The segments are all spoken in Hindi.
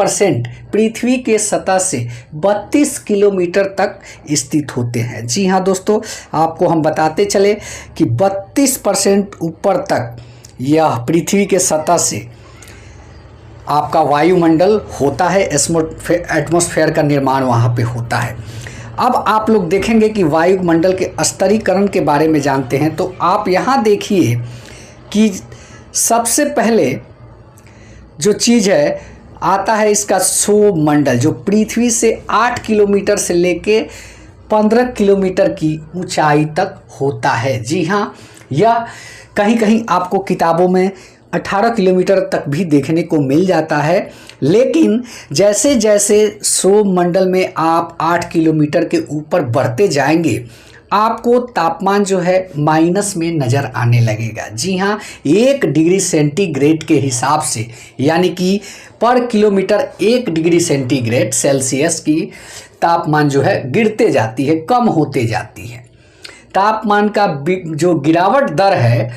95% पृथ्वी के सतह से 32 किलोमीटर तक स्थित होते हैं। जी हाँ दोस्तों, आपको हम बताते चले कि 32% ऊपर तक यह पृथ्वी के सतह से आपका वायुमंडल होता है, एटमॉस्फेयर का निर्माण वहाँ पे होता है। अब आप लोग देखेंगे कि वायुमंडल के स्तरीकरण के बारे में जानते हैं, तो आप यहाँ देखिए कि सबसे पहले जो चीज़ है आता है इसका क्षोभ मंडल, जो पृथ्वी से 8 किलोमीटर से लेके 15 किलोमीटर की ऊंचाई तक होता है। जी हाँ, यह कहीं कहीं आपको किताबों में 18 किलोमीटर तक भी देखने को मिल जाता है, लेकिन जैसे जैसे क्षोभ मंडल में आप 8 किलोमीटर के ऊपर बढ़ते जाएंगे आपको तापमान जो है माइनस में नज़र आने लगेगा। जी हाँ, 1 डिग्री सेंटीग्रेड के हिसाब से, यानी कि पर किलोमीटर 1 डिग्री सेंटीग्रेड सेल्सियस की तापमान जो है गिरते जाती है, कम होते जाती है। तापमान का जो गिरावट दर है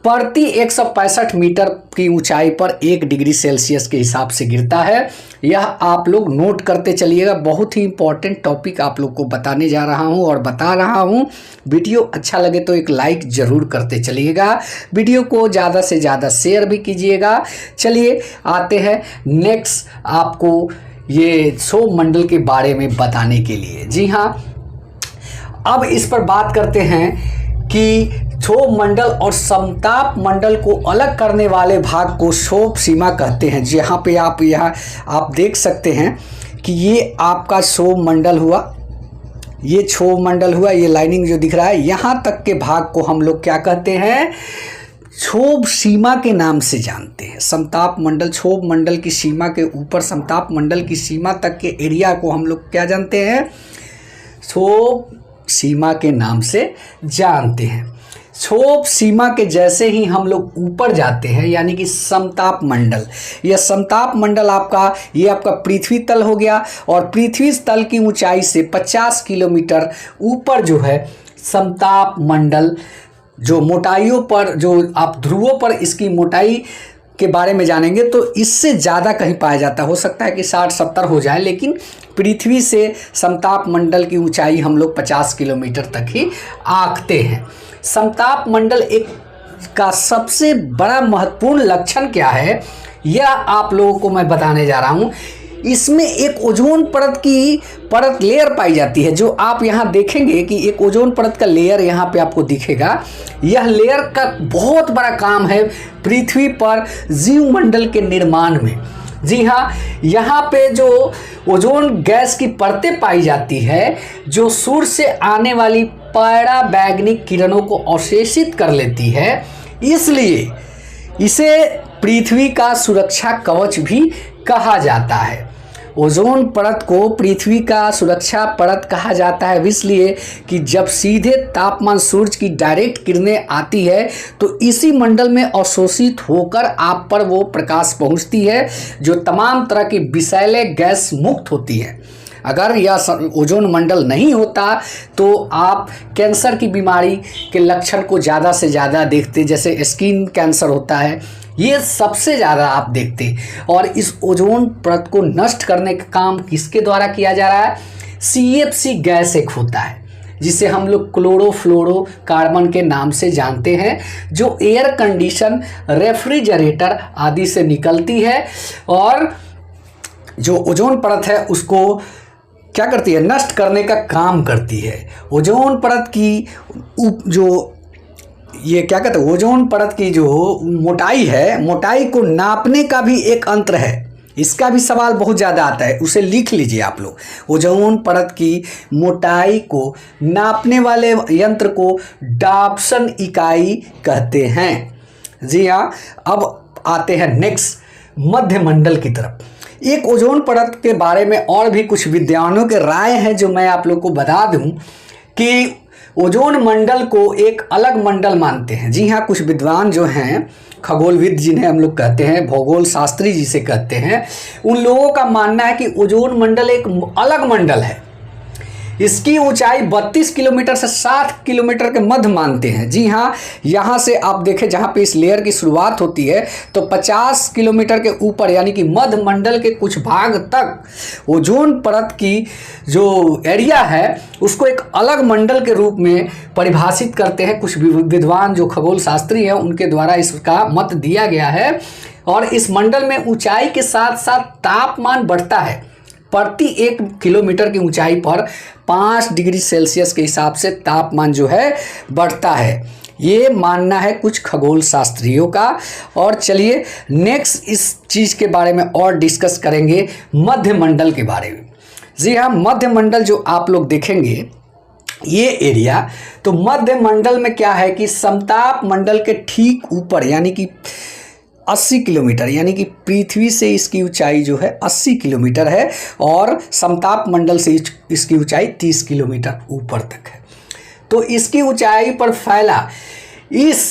प्रति 165 मीटर की ऊंचाई पर 1 डिग्री सेल्सियस के हिसाब से गिरता है। यह आप लोग नोट करते चलिएगा, बहुत ही इंपॉर्टेंट टॉपिक आप लोग को बताने जा रहा हूं और बता रहा हूं। वीडियो अच्छा लगे तो एक लाइक ज़रूर करते चलिएगा, वीडियो को ज़्यादा से ज़्यादा शेयर भी कीजिएगा। चलिए आते हैं नेक्स्ट आपको ये क्षोभ मंडल के बारे में बताने के लिए। जी हाँ, अब इस पर बात करते हैं कि क्षोभ मंडल और समताप मंडल को अलग करने वाले भाग को क्षोभ सीमा कहते हैं। जहाँ पे आप देख सकते हैं कि ये आपका क्षोभ मंडल हुआ, ये क्षोभ मंडल हुआ, ये लाइनिंग जो दिख रहा है, यहाँ तक के भाग को हम लोग क्या कहते हैं, क्षोभ सीमा के नाम से जानते हैं। समताप मंडल, क्षोभ मंडल की सीमा के ऊपर समताप मंडल की सीमा तक के एरिया को हम लोग क्या जानते हैं, क्षोभ सीमा के नाम से जानते हैं। क्षोभ सीमा के जैसे ही हम लोग ऊपर जाते हैं, यानी कि समताप मंडल, यह समताप मंडल ये आपका पृथ्वी तल हो गया, और पृथ्वी तल की ऊंचाई से 50 किलोमीटर ऊपर जो है समताप मंडल, जो मोटाइयों पर, जो आप ध्रुवों पर इसकी मोटाई के बारे में जानेंगे तो इससे ज़्यादा कहीं पाया जाता है। हो सकता है कि 60-70 हो जाए, लेकिन पृथ्वी से समताप मंडल की ऊंचाई हम लोग 50 किलोमीटर तक ही आंकते हैं। समताप मंडल का सबसे बड़ा महत्वपूर्ण लक्षण क्या है, यह आप लोगों को मैं बताने जा रहा हूँ। इसमें एक ओजोन परत लेयर पाई जाती है, जो आप यहाँ देखेंगे कि एक ओजोन परत का लेयर यहाँ पे आपको दिखेगा। यह लेयर का बहुत बड़ा काम है पृथ्वी पर जीवमंडल के निर्माण में। जी हाँ, यहाँ पे जो ओजोन गैस की परतें पाई जाती है, जो सूर्य से आने वाली पराबैंगनी किरणों को अवशोषित कर लेती है, इसलिए इसे पृथ्वी का सुरक्षा कवच भी कहा जाता है। ओजोन परत को पृथ्वी का सुरक्षा परत कहा जाता है इसलिए कि जब सीधे तापमान सूर्य की डायरेक्ट किरणें आती है तो इसी मंडल में अवशोषित होकर आप पर वो प्रकाश पहुंचती है, जो तमाम तरह की विषैले गैस मुक्त होती है। अगर यह ओजोन मंडल नहीं होता तो आप कैंसर की बीमारी के लक्षण को ज़्यादा से ज़्यादा देखते, जैसे स्किन कैंसर होता है, ये सबसे ज़्यादा आप देखते। और इस ओजोन परत को नष्ट करने का काम किसके द्वारा किया जा रहा है, CFC गैस एक होता है जिसे हम लोग क्लोरोफ्लोरोकार्बन के नाम से जानते हैं, जो एयर कंडीशन, रेफ्रिजरेटर आदि से निकलती है और जो ओजोन परत है उसको क्या करती है, नष्ट करने का काम करती है। ओजोन परत की जो ये क्या कहते हैं, ओजोन परत की जो मोटाई है, मोटाई को नापने का भी एक यंत्र है, इसका भी सवाल बहुत ज़्यादा आता है, उसे लिख लीजिए आप लोग। ओजोन परत की मोटाई को नापने वाले यंत्र को डॉप्सन इकाई कहते हैं। जी हाँ, अब आते हैं नेक्स्ट मध्यमंडल की तरफ। एक ओजोन परत के बारे में और भी कुछ विद्वानों के राय है जो मैं आप लोग को बता दूं कि ओजोन मंडल को एक अलग मंडल मानते हैं। जी हाँ, कुछ विद्वान जो हैं, खगोलविद जिन्हें हम लोग कहते हैं, भूगोल शास्त्री जिसे कहते हैं, उन लोगों का मानना है कि ओजोन मंडल एक अलग मंडल है। इसकी ऊंचाई 32 किलोमीटर से 60 किलोमीटर के मध्य मानते हैं। जी हाँ, यहाँ से आप देखें जहाँ पे इस लेयर की शुरुआत होती है तो 50 किलोमीटर के ऊपर यानी कि मध्य मंडल के कुछ भाग तक ओजोन परत की जो एरिया है उसको एक अलग मंडल के रूप में परिभाषित करते हैं। कुछ विद्वान जो खगोल शास्त्री हैं उनके द्वारा इसका मत दिया गया है। और इस मंडल में ऊंचाई के साथ साथ तापमान बढ़ता है। प्रति 1 किलोमीटर की ऊंचाई पर 5 डिग्री सेल्सियस के हिसाब से तापमान जो है बढ़ता है, ये मानना है कुछ खगोल शास्त्रियों का। और चलिए नेक्स्ट इस चीज़ के बारे में और डिस्कस करेंगे, मध्य मंडल के बारे में। जी हाँ, मध्य मंडल जो आप लोग देखेंगे ये एरिया, तो मध्य मंडल में क्या है कि समताप मंडल के ठीक ऊपर यानी कि 80 किलोमीटर यानी कि पृथ्वी से इसकी ऊंचाई जो है 80 किलोमीटर है और समताप मंडल से इसकी ऊंचाई 30 किलोमीटर ऊपर तक है। तो इसकी ऊंचाई पर फैला इस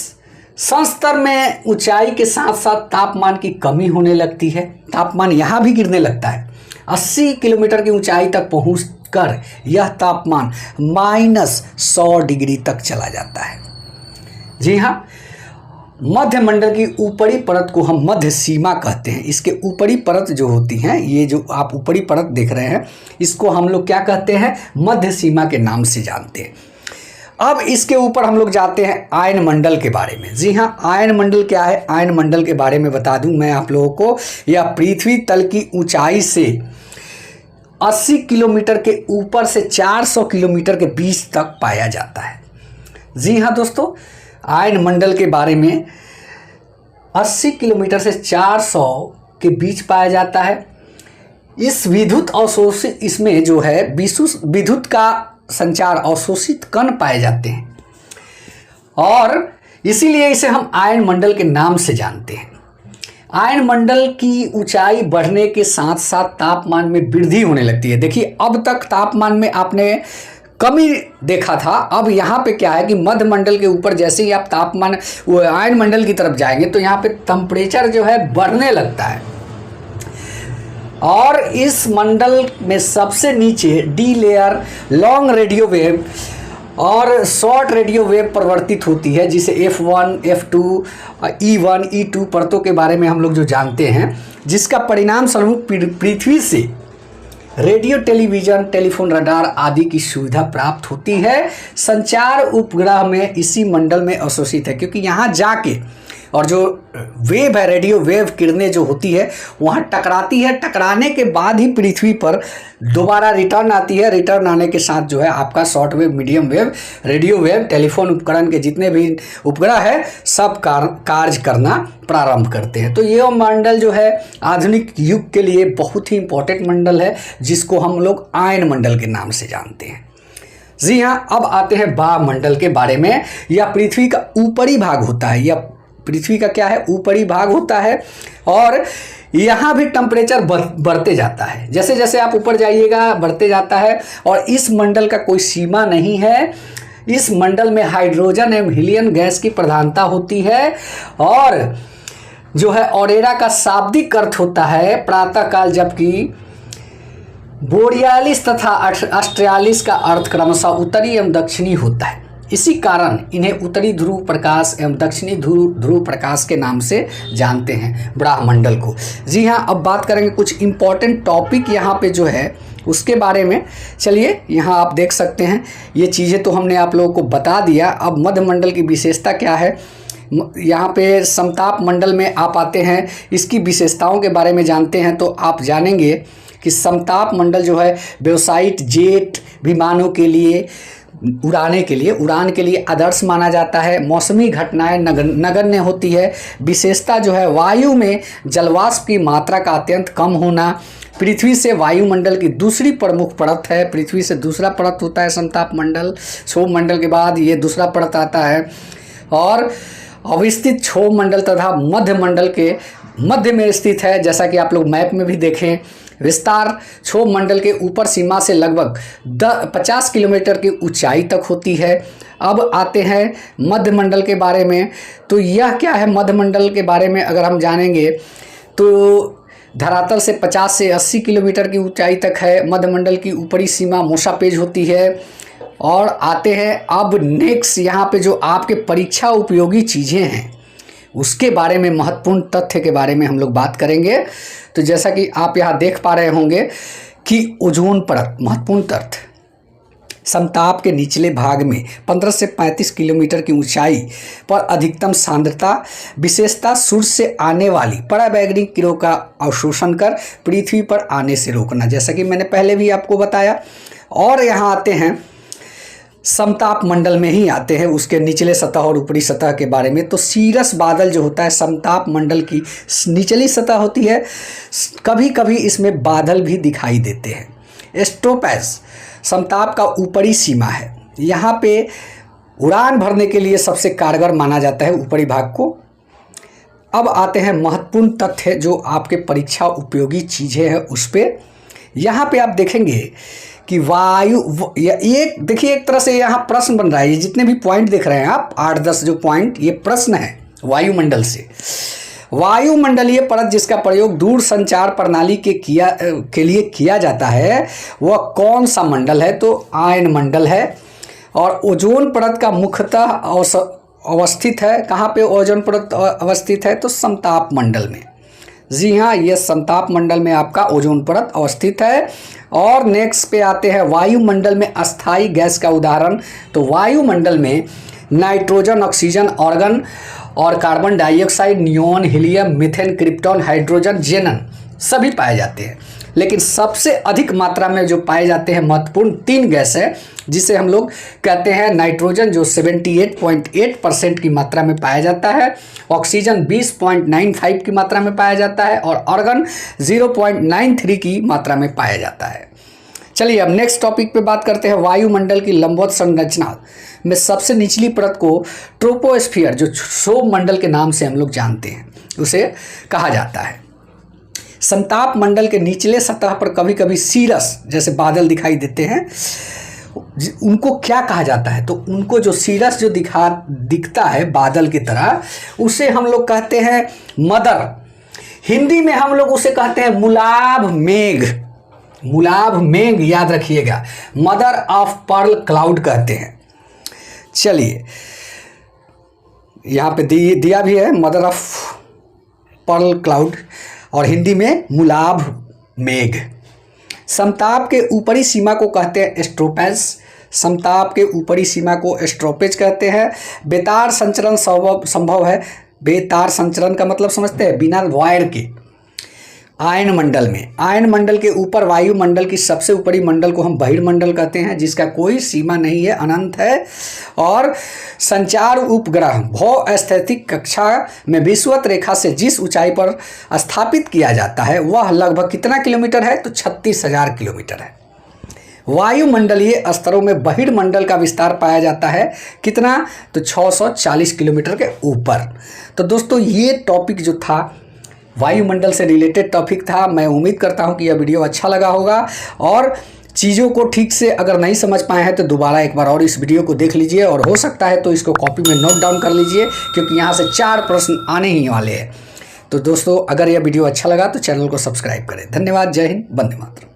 संस्तर में ऊंचाई के साथ साथ तापमान की कमी होने लगती है। तापमान यहाँ भी गिरने लगता है। 80 किलोमीटर की ऊंचाई तक पहुंचकर यह तापमान -100 डिग्री तक चला जाता है। जी हाँ, मध्य मंडल की ऊपरी परत को हम मध्य सीमा कहते हैं। इसके ऊपरी परत जो होती हैं, ये जो आप ऊपरी परत देख रहे हैं, इसको हम लोग क्या कहते हैं, मध्य सीमा के नाम से जानते हैं। अब इसके ऊपर हम लोग जाते हैं आयन मंडल के बारे में। जी हाँ, आयन मंडल क्या है, आयन मंडल के बारे में बता दूं मैं आप लोगों को। यह पृथ्वी तल की ऊंचाई से 80 किलोमीटर के ऊपर से 400 किलोमीटर के बीच तक पाया जाता है। जी हाँ दोस्तों, आयन मंडल के बारे में 80 किलोमीटर से 400 के बीच पाया जाता है। इस विद्युत अवशोषित इसमें जो है विद्युत का संचार अवशोषित कण पाए जाते हैं और इसीलिए इसे हम आयन मंडल के नाम से जानते हैं। आयन मंडल की ऊंचाई बढ़ने के साथ साथ तापमान में वृद्धि होने लगती है। देखिए, अब तक तापमान में आपने कमी देखा था, अब यहाँ पे क्या है कि मध्य मंडल के ऊपर जैसे ही आप तापमान आयन मंडल की तरफ जाएंगे तो यहाँ पे टेम्परेचर जो है बढ़ने लगता है। और इस मंडल में सबसे नीचे D layer long radio wave और शॉर्ट रेडियो वेव परिवर्तित होती है, जिसे F1, F2, E1, E2 परतों के बारे में हम लोग जो जानते हैं, जिसका परिणाम स्वरूप पृथ्वी से रेडियो, टेलीविज़न, टेलीफोन, रडार आदि की सुविधा प्राप्त होती है। संचार उपग्रह में इसी मंडल में अवशोषित है, क्योंकि यहाँ जाके और जो वेव है, रेडियो वेव किरणें जो होती है वहाँ टकराती है। टकराने के बाद ही पृथ्वी पर दोबारा रिटर्न आती है। रिटर्न आने के साथ जो है आपका short wave, medium wave, radio wave, telephone उपकरण के जितने भी उपग्रह है सब कार्य करना प्रारंभ करते हैं। तो ये मंडल जो है आधुनिक युग के लिए बहुत ही इंपॉर्टेंट मंडल है, जिसको हम लोग आयन मंडल के नाम से जानते हैं। जी हाँ, अब आते हैं वायुमंडल के बारे में। यह पृथ्वी का ऊपरी भाग होता है। यह पृथ्वी का क्या है, ऊपरी भाग होता है और यहाँ भी टेम्परेचर बढ़ते जाता है। जैसे जैसे आप ऊपर जाइएगा बढ़ते जाता है और इस मंडल का कोई सीमा नहीं है। इस मंडल में हाइड्रोजन एवं हीलियम गैस की प्रधानता होती है और जो है ऑरेरा का शाब्दिक अर्थ होता है प्रातःकाल, जबकि बोरियालिस तथा ऑस्ट्रियालिस का अर्थ क्रमशः उत्तरी एवं दक्षिणी होता है। इसी कारण इन्हें उत्तरी ध्रुव प्रकाश एवं दक्षिणी ध्रुव प्रकाश के नाम से जानते हैं ब्रह्मंडल को। जी हाँ, अब बात करेंगे कुछ इम्पॉर्टेंट टॉपिक यहाँ पे जो है उसके बारे में। चलिए, यहाँ आप देख सकते हैं, ये चीज़ें तो हमने आप लोगों को बता दिया। अब मध्य मंडल की विशेषता क्या है, यहाँ पे समताप मंडल में आप आते हैं, इसकी विशेषताओं के बारे में जानते हैं। तो आप जानेंगे कि समताप मंडल जो है व्यावसायिक जेट विमानों के लिए उड़ान के लिए आदर्श माना जाता है। मौसमी घटनाएं नगण्य होती है। विशेषता जो है वायु में जलवाष्प की मात्रा का अत्यंत कम होना। पृथ्वी से वायुमंडल की दूसरी प्रमुख परत है। पृथ्वी से दूसरा परत होता है समताप मंडल। क्षोभ मंडल के बाद ये दूसरा परत आता है और अवस्थित क्षोभ मंडल तथा मध्य मंडल के मध्य में स्थित है। जैसा कि आप लोग मैप में भी देखें, विस्तार क्षोभ मंडल के ऊपर सीमा से लगभग 50 किलोमीटर की ऊंचाई तक होती है। अब आते हैं मध्य मंडल के बारे में। तो यह क्या है, मध्य मंडल के बारे में अगर हम जानेंगे तो धरातल से 50 से 80 किलोमीटर की ऊंचाई तक है। मध्यमंडल की ऊपरी सीमा मोसापेज होती है। और आते हैं अब नेक्स्ट यहाँ पे जो आपके परीक्षा उपयोगी चीज़ें हैं उसके बारे में, महत्वपूर्ण तथ्य के बारे में हम लोग बात करेंगे। तो जैसा कि आप यहाँ देख पा रहे होंगे कि ओजोन परत, महत्वपूर्ण तथ्य, समताप के निचले भाग में 15 से 35 किलोमीटर की ऊंचाई पर अधिकतम सांद्रता, विशेषता सूर्य से आने वाली पराबैंगनी किरणों का अवशोषण कर पृथ्वी पर आने से रोकना, जैसा कि मैंने पहले भी आपको बताया। और यहाँ आते हैं समताप मंडल में ही आते हैं उसके निचले सतह और ऊपरी सतह के बारे में। तो सीरस बादल जो होता है समताप मंडल की निचली सतह होती है, कभी कभी इसमें बादल भी दिखाई देते हैं। स्ट्रोपैज समताप का ऊपरी सीमा है, यहाँ पे उड़ान भरने के लिए सबसे कारगर माना जाता है ऊपरी भाग को। अब आते हैं महत्वपूर्ण तथ्य जो आपके परीक्षा उपयोगी चीज़ें हैं उस पर। यहाँ पे आप देखेंगे कि वायु, ये देखिए एक तरह से यहाँ प्रश्न बन रहा है। ये जितने भी पॉइंट देख रहे हैं आप 8-10 जो पॉइंट, ये प्रश्न है वायुमंडल से। वायुमंडलीय परत जिसका प्रयोग दूर संचार प्रणाली के लिए किया जाता है वह कौन सा मंडल है? तो आयन मंडल है। और ओजोन परत का मुख्यतः अवस्थित है, कहाँ पे ओजोन परत अवस्थित है? तो समताप मंडल में। जी हाँ, ये समताप मंडल में आपका ओजोन परत अवस्थित है। और नेक्स्ट पे आते हैं वायुमंडल में अस्थायी गैस का उदाहरण। तो वायुमंडल में नाइट्रोजन, ऑक्सीजन, आर्गन और carbon dioxide, neon, helium, methane, krypton, hydrogen, xenon सभी पाए जाते हैं। लेकिन सबसे अधिक मात्रा में जो पाए जाते हैं महत्वपूर्ण 3 गैस है, जिसे हम लोग कहते हैं नाइट्रोजन जो 78.8% की मात्रा में पाया जाता है, ऑक्सीजन 20.95 की मात्रा में पाया जाता है और आर्गन 0.93 की मात्रा में पाया जाता है। चलिए अब नेक्स्ट टॉपिक पे बात करते हैं। वायुमंडल की लंबवत संरचना में सबसे निचली परत को ट्रोपोस्फियर, जो क्षोभ मंडल के नाम से हम लोग जानते हैं, उसे कहा जाता है। समताप मंडल के निचले सतह पर कभी कभी सीरस जैसे बादल दिखाई देते हैं, उनको क्या कहा जाता है? तो उनको जो सीरस जो दिखता है बादल की तरह, उसे हम लोग कहते हैं मदर। हिंदी में हम लोग उसे कहते हैं मुलाभ मेघ। मुलाभ मेघ याद रखिएगा, मदर ऑफ पर्ल क्लाउड कहते हैं। चलिए यहाँ पे दिया भी है मदर ऑफ पर्ल क्लाउड और हिंदी में मुलाभ मेघ। समताप के ऊपरी सीमा को कहते हैं स्ट्रोपेज। समताप के ऊपरी सीमा को स्ट्रोपेज कहते हैं। बेतार संचरण संभव है। बेतार संचरण का मतलब समझते हैं? बिना वायर के। आयन मंडल में, आयन मंडल के ऊपर वायुमंडल की सबसे ऊपरी मंडल को हम बहिर्मंडल कहते हैं, जिसका कोई सीमा नहीं है, अनंत है। और संचार उपग्रह भौस्थैतिक कक्षा में विषुवत रेखा से जिस ऊंचाई पर स्थापित किया जाता है वह लगभग कितना किलोमीटर है? तो 36,000 किलोमीटर है। वायुमंडलीय स्तरों में बहिर्मंडल का विस्तार पाया जाता है, कितना? तो 640 किलोमीटर के ऊपर। तो दोस्तों ये टॉपिक जो था वायुमंडल से रिलेटेड टॉपिक था। मैं उम्मीद करता हूं कि यह वीडियो अच्छा लगा होगा और चीज़ों को ठीक से अगर नहीं समझ पाए हैं तो दोबारा एक बार और इस वीडियो को देख लीजिए और हो सकता है तो इसको कॉपी में नोट डाउन कर लीजिए, क्योंकि यहाँ से 4 प्रश्न आने ही वाले हैं। तो दोस्तों अगर यह वीडियो अच्छा लगा तो चैनल को सब्सक्राइब करें। धन्यवाद। जय हिंद, वंदे मातरम।